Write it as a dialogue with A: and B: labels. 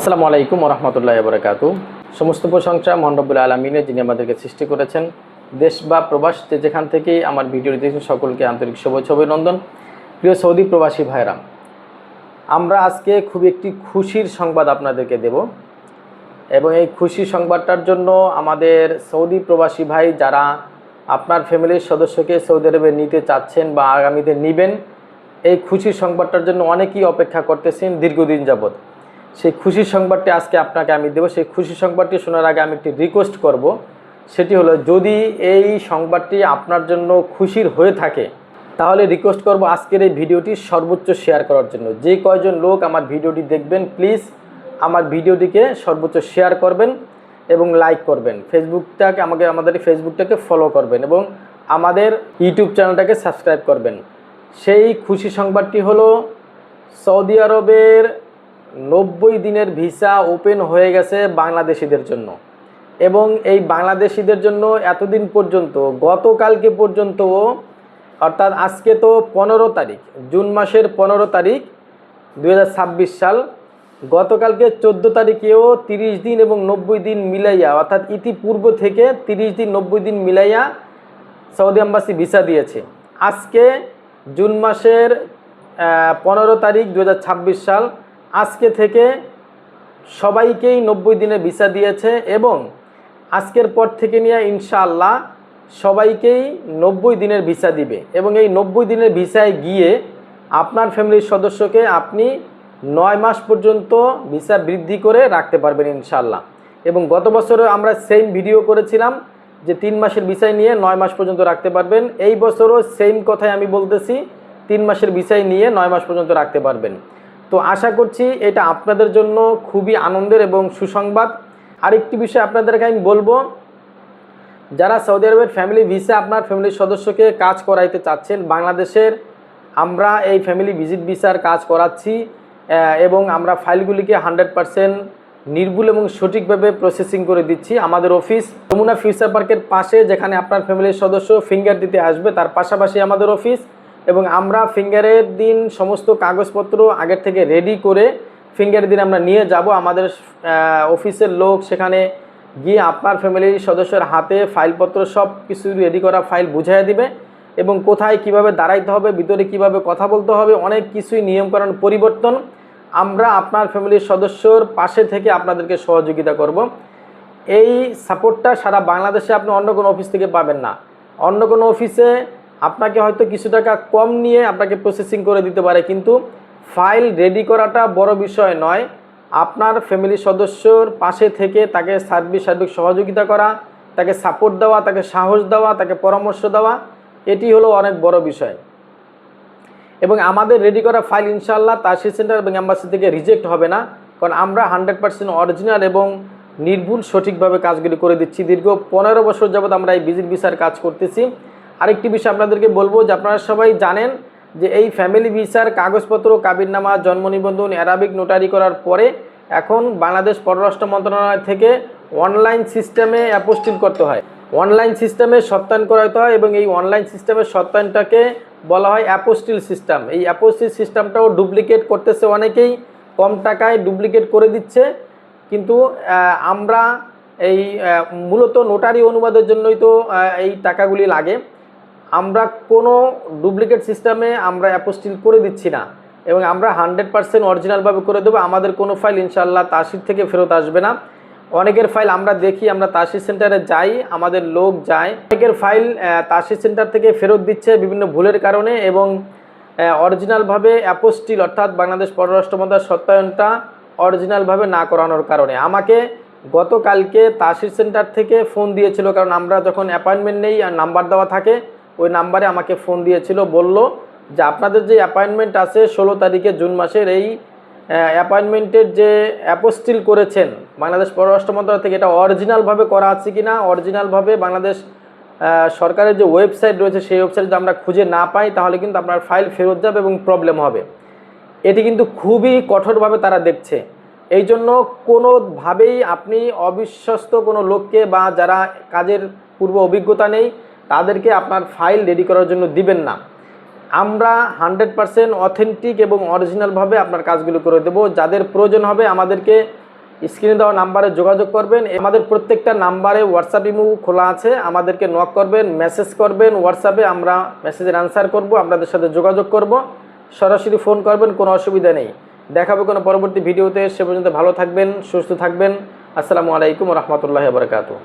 A: আসসালামু আলাইকুম ওয়া রাহমাতুল্লাহি ওয়া বারাকাতুহু। সমস্ত প্রশংসা মহান রব্বুল আলামিনের, যিনি আমাদেরকে সৃষ্টি করেছেন। দেশ বা প্রবাস যেখান থেকেই আমার ভিডিওটি দেখছেন সকলকে আন্তরিক শুভেচ্ছা অভিনন্দন। প্রিয় সৌদি প্রবাসী ভাইরা, আমরা আজকে খুব একটি খুশির সংবাদ আপনাদেরকে দেব এবং এই খুশি সংবাদটার জন্য আমাদের সৌদি প্রবাসী ভাই যারা আপনার ফ্যামিলির সদস্যকে সৌদি আরবে নিতে চাচ্ছেন বা আগামীতে নেবেন, এই খুশির সংবাদটার জন্য অনেকেই অপেক্ষা করতেছেন দীর্ঘদিন যাবৎ। সেই খুশির সংবাদটি আজকে আপনাকে আমি দেব। সেই খুশি সংবাদটি শোনার আগে আমি একটি রিকোয়েস্ট করব, সেটি হলো যদি এই সংবাদটি আপনার জন্য খুশির হয়ে থাকে তাহলে রিকোয়েস্ট করব আজকের এই ভিডিওটি সর্বোচ্চ শেয়ার করার জন্য। যে কয়জন লোক আমার ভিডিওটি দেখবেন প্লিজ আমার ভিডিওটিকে সর্বোচ্চ শেয়ার করবেন এবং লাইক করবেন। আমাদের ফেসবুকটাকে ফলো করবেন এবং আমাদের ইউটিউব চ্যানেলটাকে সাবস্ক্রাইব করবেন। সেই খুশি সংবাদটি হলো সৌদি আরবের 90 দিনের ভিসা ওপেন হয়ে গেছে বাংলাদেশিদের জন্য। এবং এই বাংলাদেশিদের জন্য এতদিন পর্যন্ত, গতকালকে পর্যন্ত, অর্থাৎ আজকে তো 15 তারিখ, জুন মাসের 15 তারিখ 2026 সাল, গতকালকে 14 তারিখেও 30 দিন এবং 90 দিন মিলাইয়া, অর্থাৎ ইতিপূর্ব থেকে 30 দিন 90 দিন মিলাইয়া সৌদি এম্বাসি ভিসা দিয়েছে। আজকে জুন মাসের 15 তারিখ 2026 সাল, আজকে থেকে সবাইকেই 90 দিনের ভিসা দিয়েছে এবং আজকের পর থেকে নিয়ে ইনশাআল্লাহ সবাইকেই 90 দিনের ভিসা দিবে। এবং এই 90 দিনের ভিসায় গিয়ে আপনার ফ্যামিলির সদস্যকে আপনি 9 মাস পর্যন্ত ভিসা বৃদ্ধি করে রাখতে পারবেন ইনশাআল্লাহ। এবং গত বছরও আমরা সেম ভিডিও করেছিলাম যে 3 মাসের ভিসায় নিয়ে 9 মাস পর্যন্ত রাখতে পারবেন। এই বছরও সেম কথাই আমি বলতেছি, 3 মাসের ভিসায় নিয়ে 9 মাস পর্যন্ত রাখতে পারবেন। তো আশা করছি এটা আপনাদের জন্য খুবই আনন্দের এবং সুসংবাদ। আরেকটি বিষয় আপনাদেরকে আমি বলবো, যারা সৌদি আরবের ফ্যামিলি ভিসা আপনার ফ্যামিলির সদস্যকে কাজ করাইতে চাচ্ছেন বাংলাদেশের, আমরা এই ফ্যামিলি ভিজিট ভিসার কাজ করাচ্ছি এবং আমরা ফাইলগুলিকে 100% নির্ভুল এবং সঠিকভাবে প্রসেসিং করে দিচ্ছি। আমাদের অফিস যমুনা ফিউচার পার্কের পাশে, যেখানে আপনার ফ্যামিলির সদস্য ফিঙ্গার দিতে আসবে তার পাশাপাশি আমাদের অফিস। এবং আমরা ফিঙ্গারের দিন সমস্ত কাগজপত্র আগের থেকে রেডি করে ফিঙ্গারের দিন আমরা নিয়ে যাব। আমাদের অফিসের লোক সেখানে গিয়ে আপনার ফ্যামিলির সদস্যের হাতে ফাইলপত্র সব কিছু রেডি করা ফাইল বুঝিয়ে দিবে এবং কোথায় কিভাবে দাঁড়াইতে হবে, ভিতরে কিভাবে কথা বলতে হবে, অনেক কিছুই নিয়মকানুন পরিবর্তন আমরা আপনার ফ্যামিলির সদস্যর পাশে থেকে আপনাদেরকে সহযোগিতা করব। এই সাপোর্টটা সারা বাংলাদেশে আপনি অন্য কোনো অফিস থেকে পাবেন না। অন্য কোনো অফিসে আপনাকে হয়তো কিছু টাকা কম নিয়ে আপনাকে প্রসেসিং করে দিতে পারে, কিন্তু ফাইল রেডি করাটা বড় বিষয় নয়। আপনার ফ্যামিলির সদস্যর পাশে থেকে তাকে সার্বিক সহযোগিতা করা, তাকে সাপোর্ট দেওয়া, তাকে সাহস দেওয়া, তাকে পরামর্শ দেওয়া, এটি হলো অনেক বড় বিষয়। এবং আমাদের রেডি করা ফাইল ইনশাআল্লাহ তাশির সেন্টার এবং এম্বাসি থেকে রিজেক্ট হবে না, কারণ আমরা 100% অরিজিনাল এবং নির্ভুল সঠিকভাবে কাজগুলি করে দিচ্ছি। দীর্ঘ 15 বছর যাবৎ আমরা এই ভিজিট ভিসার কাজ করতেছি। আরেকটি বিষয় আপনাদেরকে বলবো যে আপনারা সবাই জানেন যে এই ফ্যামিলি ভিসার কাগজপত্র, কাবিননামা, জন্ম নিবন্ধন, অ্যারাবিক নোটারি করার পরে এখন বাংলাদেশ পররাষ্ট্র মন্ত্রণালয় থেকে অনলাইন সিস্টেমে অ্যাপোস্টিল করতে হয়, অনলাইন সিস্টেমে সত্যায়ন করাতে হয় এবং এই অনলাইন সিস্টেমের সত্যায়নটাকে বলা হয় অ্যাপোস্টিল সিস্টেম। এই অ্যাপোস্টিল সিস্টেমটাও ডুপ্লিকেট করতেছে অনেকেই, কম টাকায় ডুপ্লিকেট করে দিচ্ছে। কিন্তু আমরা এই মূলত নোটারি অনুবাদের জন্যই তো এই টাকাগুলি লাগে। আমরা কোনো ডুপ্লিকেট সিস্টেমে আমরা অ্যাপোস্টিল করে দিচ্ছি না এবং আমরা 100% অরিজিনালভাবে করে দেবো। আমাদের কোনো ফাইল ইনশাআল্লাহ তাশির থেকে ফেরত আসবে না। অনেকের ফাইল আমরা দেখি, আমরা তাশির সেন্টারে যাই, আমাদের লোক যায়, অনেকের ফাইল তাশির সেন্টার থেকে ফেরত দিচ্ছে বিভিন্ন ভুলের কারণে এবং অরিজিনালভাবে অ্যাপোস্টিল অর্থাৎ বাংলাদেশ পররাষ্ট্র মন্ত্রণালয়ের সত্যায়নটা অরিজিনালভাবে না করানোর কারণে। আমাকে গতকালকে তাশির সেন্টার থেকে ফোন দিয়েছিল, কারণ আমরা যখন অ্যাপয়েন্টমেন্ট নেই আর নাম্বার দেওয়া থাকে ওই নাম্বারে আমাকে ফোন দিয়েছিল, বলল যে আপনাদের যে অ্যাপয়েন্টমেন্ট আছে 16 তারিখে জুন মাসের, এই অ্যাপয়েন্টমেন্টের যে অ্যাপোস্টিল করেছেন বাংলাদেশ পররাষ্ট্র মন্ত্রণালয় থেকে, এটা অরিজিনালভাবে করা আছে কি না, অরিজিনালভাবে বাংলাদেশ সরকারের যে ওয়েবসাইট রয়েছে সেই ওয়েবসাইট যদি আমরা খুঁজে না পাই তাহলে কিন্তু আপনার ফাইল ফেরত যাবে এবং প্রবলেম হবে। এটি কিন্তু খুবই কঠোরভাবে তারা দেখছে। এই জন্য কোনোভাবেই আপনি অবিশ্বস্ত কোনো লোককে বা যারা কাজের পূর্ব অভিজ্ঞতা নেই তাদেরকে আপনার ফাইল রেডি করার জন্য দিবেন না। আমরা 100% অথেন্টিক এবং অরিজিনালভাবে আপনার কাজগুলো করে দেব। যাদের প্রয়োজন হবে আমাদেরকে স্ক্রিনে দেওয়া নাম্বারে যোগাযোগ করবেন। আমাদের প্রত্যেকটা নাম্বারে হোয়াটসঅ্যাপ ইমো খোলা আছে, আমাদেরকে নক করবেন, মেসেজ করবেন হোয়াটসঅ্যাপে, আমরা মেসেজের অ্যান্সার করব, আপনাদের সাথে যোগাযোগ করব। সরাসরি ফোন করবেন, কোনো অসুবিধা নেই। দেখাবো কোনো পরবর্তী ভিডিওতে। সে পর্যন্ত ভালো থাকবেন, সুস্থ থাকবেন। আসসালামু আলাইকুম ওয়া রাহমাতুল্লাহি ওয়া বারাকাতুহু।